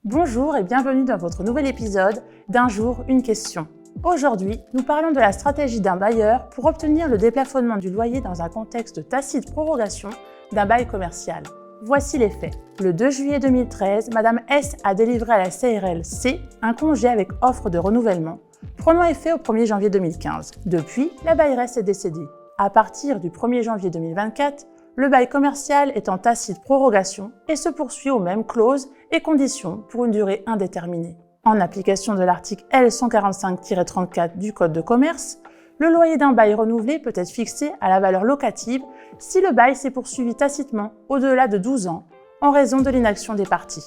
Bonjour et bienvenue dans votre nouvel épisode d'Un jour, une question. Aujourd'hui, nous parlons de la stratégie d'un bailleur pour obtenir le déplafonnement du loyer dans un contexte de tacite prorogation d'un bail commercial. Voici les faits. Le 2 juillet 2013, Madame S a délivré à la CRL C un congé avec offre de renouvellement, prenant effet au 1er janvier 2015. Depuis, la bailleresse est décédée. À partir du 1er janvier 2024, le bail commercial est en tacite prorogation et se poursuit aux mêmes clauses et conditions pour une durée indéterminée. En application de l'article L145-34 du Code de commerce, le loyer d'un bail renouvelé peut être fixé à la valeur locative si le bail s'est poursuivi tacitement au-delà de 12 ans en raison de l'inaction des parties.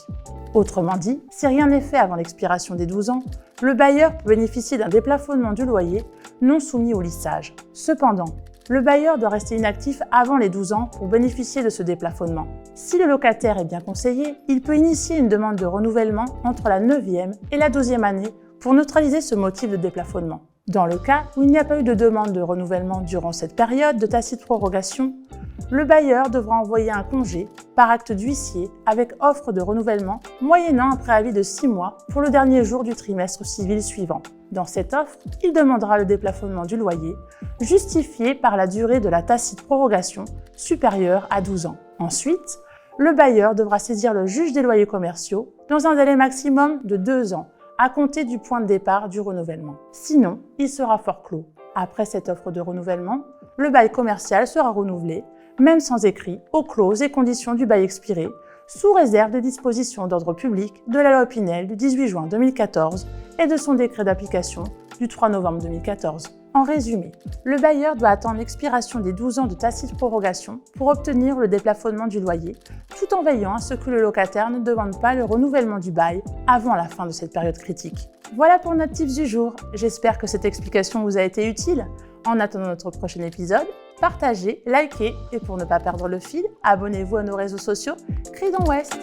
Autrement dit, si rien n'est fait avant l'expiration des 12 ans, le bailleur peut bénéficier d'un déplafonnement du loyer non soumis au lissage. Cependant, le bailleur doit rester inactif avant les 12 ans pour bénéficier de ce déplafonnement. Si le locataire est bien conseillé, il peut initier une demande de renouvellement entre la 9e et la 12e année pour neutraliser ce motif de déplafonnement. Dans le cas où il n'y a pas eu de demande de renouvellement durant cette période de tacite prorogation, le bailleur devra envoyer un congé par acte d'huissier avec offre de renouvellement moyennant un préavis de 6 mois pour le dernier jour du trimestre civil suivant. Dans cette offre, il demandera le déplafonnement du loyer, justifié par la durée de la tacite prorogation supérieure à 12 ans. Ensuite, le bailleur devra saisir le juge des loyers commerciaux dans un délai maximum de 2 ans à compter du point de départ du renouvellement. Sinon, il sera forclos. Après cette offre de renouvellement, le bail commercial sera renouvelé, même sans écrit, aux clauses et conditions du bail expiré, sous réserve des dispositions d'ordre public de la loi Pinel du 18 juin 2014 et de son décret d'application du 3 novembre 2014. En résumé, le bailleur doit attendre l'expiration des 12 ans de tacite prorogation pour obtenir le déplafonnement du loyer, tout en veillant à ce que le locataire ne demande pas le renouvellement du bail avant la fin de cette période critique. Voilà pour notre tips du jour. J'espère que cette explication vous a été utile. En attendant notre prochain épisode, partagez, likez et pour ne pas perdre le fil, abonnez-vous à nos réseaux sociaux Cridon Ouest.